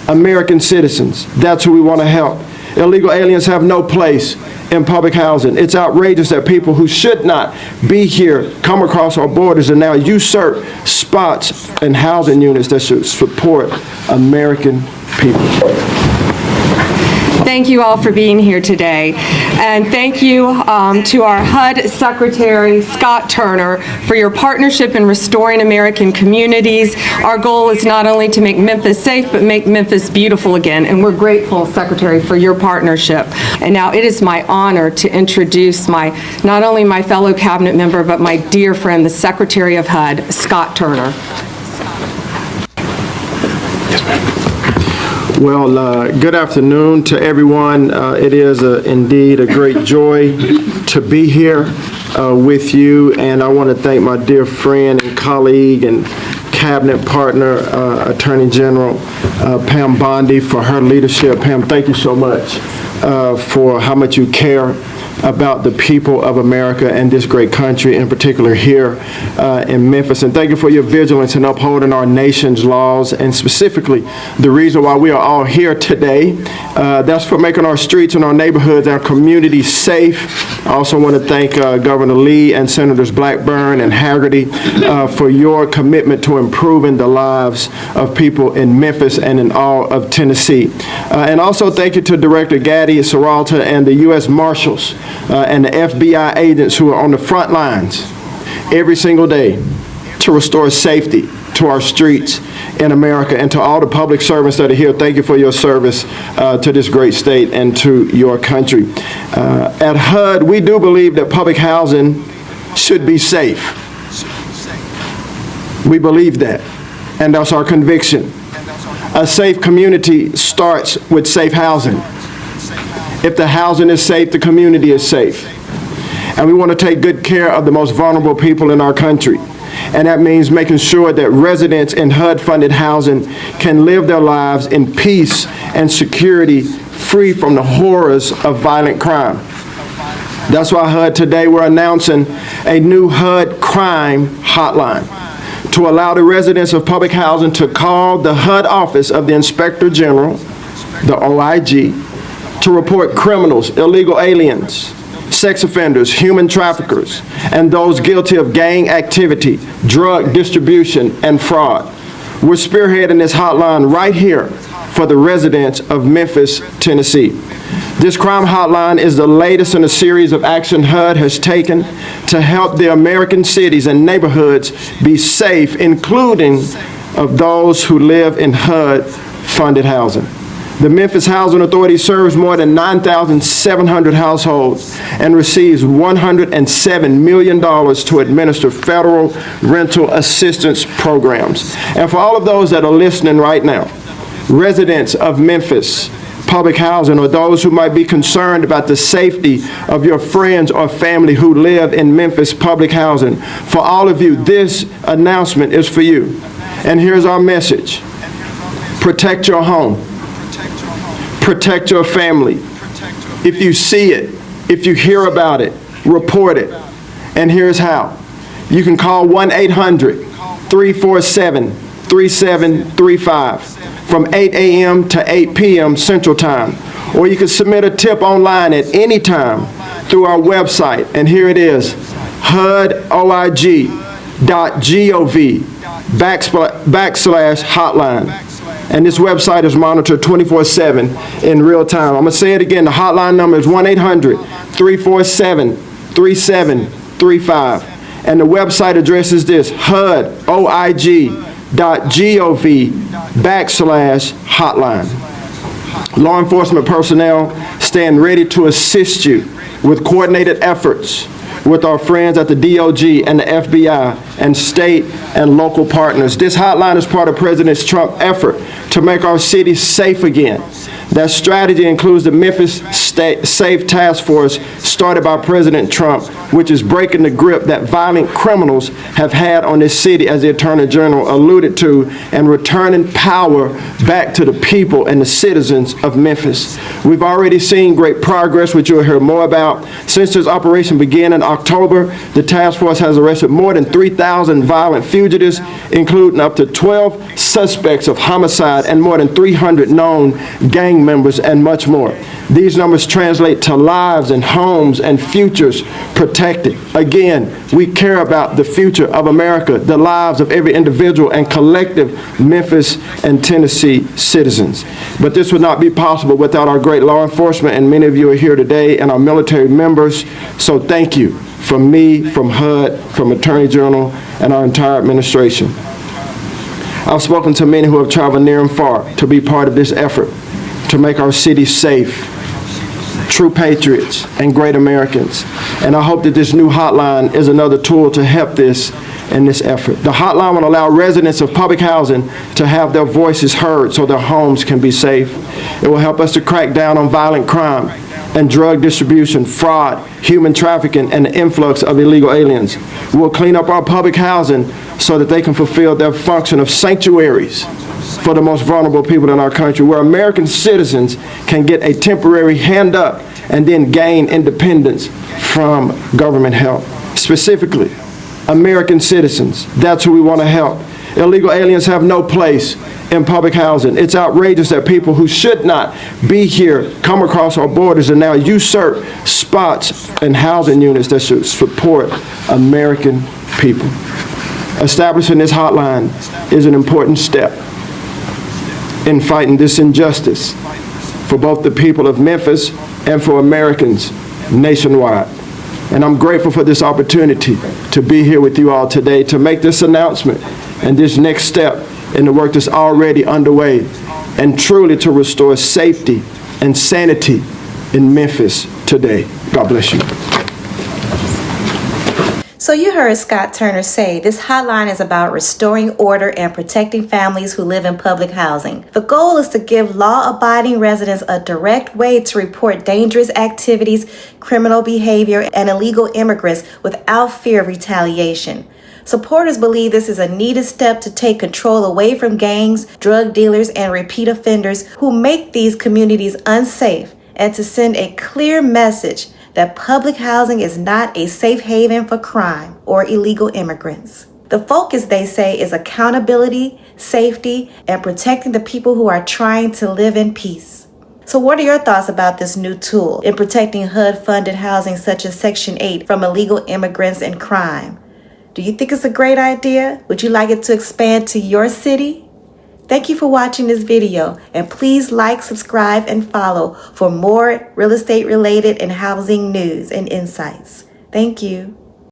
American citizens. That's who we want to help. Illegal aliens have no place in public housing. It's outrageous that people who should not be here come across our borders and now usurp spots in housing units that should support American people. Thank you all for being here today. And thank you to our HUD Secretary, Scott Turner, for your partnership in restoring American communities. Our goal is not only to make Memphis safe, but make Memphis beautiful again. And we're grateful, Secretary, for your partnership. And now it is my honor to introduce not only my fellow cabinet member, but my dear friend, the Secretary of HUD, Scott Turner. Well, good afternoon to everyone. It is indeed a great joy to be here with you, and I want to thank my dear friend and colleague and cabinet partner, Attorney General Pam Bondi, for her leadership. Pam, thank you so much for how much you care about the people of America and this great country, in particular here in Memphis. And thank you for your vigilance in upholding our nation's laws, and specifically the reason why we are all here today. That's for making our streets and our neighborhoods and our communities safe. I also want to thank Governor Lee and Senators Blackburn and Haggerty for your commitment to improving the lives of people in Memphis and in all of Tennessee. And also thank you to Director Gaddy Serralta and the U.S. Marshals and the FBI agents who are on the front lines every single day to restore safety to our streets in America. And to all the public servants that are here, thank you for your service to this great state and to your country. At HUD, we do believe that public housing should be safe. We believe that, and that's our conviction. A safe community starts with safe housing. If the housing is safe, the community is safe. And we want to take good care of the most vulnerable people in our country. And that means making sure that residents in HUD-funded housing can live their lives in peace and security, free from the horrors of violent crime. That's why HUD today we're announcing a new HUD crime hotline to allow the residents of public housing to call the HUD office of the Inspector General, the OIG, to report criminals, illegal aliens, sex offenders, human traffickers, and those guilty of gang activity, drug distribution, and fraud. We're spearheading this hotline right here for the residents of Memphis, Tennessee. This crime hotline is the latest in a series of action HUD has taken to help the American cities and neighborhoods be safe, including of those who live in HUD-funded housing. The Memphis Housing Authority serves more than 9,700 households and receives $107 million to administer federal rental assistance programs. And for all of those that are listening right now, residents of Memphis public housing, or those who might be concerned about the safety of your friends or family who live in Memphis public housing, for all of you, this announcement is for you. And here's our message. Protect your home. Protect your family. If you see it, if you hear about it, report it. And here's how. You can call 1-800-347-3735 from 8 a.m. to 8 p.m. Central Time. Or you can submit a tip online at any time through our website. And here it is, hudoig.gov/hotline. And this website is monitored 24/7 in real time. I'm going to say it again. The hotline number is 1-800-347-3735. And the website address is this, hudoig.gov/hotline. Law enforcement personnel stand ready to assist you with coordinated efforts with our friends at the DOJ and the FBI and state and local partners. This hotline is part of President Trump's effort to make our cities safe again. That strategy includes the Memphis Safe Task Force started by President Trump, which is breaking the grip that violent criminals have had on this city, as the Attorney General alluded to, and returning power back to the people and the citizens of Memphis. We've already seen great progress, which you'll hear more about. Since this operation began in October, the task force has arrested more than 3,000 violent fugitives, including up to 12 suspects of homicide and more than 300 known gang members, and much more. These numbers translate to lives and homes and futures protected. Again, we care about the future of America, the lives of every individual and collective Memphis and Tennessee citizens. But this would not be possible without our great law enforcement, and many of you are here today, and our military members. So thank you from me, from HUD, from Attorney General, and our entire administration. I've spoken to many who have traveled near and far to be part of this effort to make our city safe, true patriots, and great Americans. And I hope that this new hotline is another tool to help this in this effort. The hotline will allow residents of public housing to have their voices heard so their homes can be safe. It will help us to crack down on violent crime and drug distribution, fraud, human trafficking, and the influx of illegal aliens. We'll clean up our public housing so that they can fulfill their function of sanctuaries for the most vulnerable people in our country, where American citizens can get a temporary hand up and then gain independence from government help. Specifically, American citizens, that's who we want to help. Illegal aliens have no place in public housing. It's outrageous that people who should not be here come across our borders and now usurp spots in housing units that should support American people. Establishing this hotline is an important step in fighting this injustice for both the people of Memphis and for Americans nationwide. And I'm grateful for this opportunity to be here with you all today to make this announcement and this next step in the work that's already underway, and truly to restore safety and sanity in Memphis today. God bless you. So you heard Scott Turner say this hotline is about restoring order and protecting families who live in public housing. The goal is to give law-abiding residents a direct way to report dangerous activities, criminal behavior, and illegal immigrants without fear of retaliation. Supporters believe this is a needed step to take control away from gangs, drug dealers, and repeat offenders who make these communities unsafe, and to send a clear message that public housing is not a safe haven for crime or illegal immigrants. The focus, they say, is accountability, safety, and protecting the people who are trying to live in peace. So what are your thoughts about this new tool in protecting HUD-funded housing such as Section 8 from illegal immigrants and crime? Do you think it's a great idea? Would you like it to expand to your city? Thank you for watching this video, and please like, subscribe, and follow for more real estate related and housing news and insights. Thank you.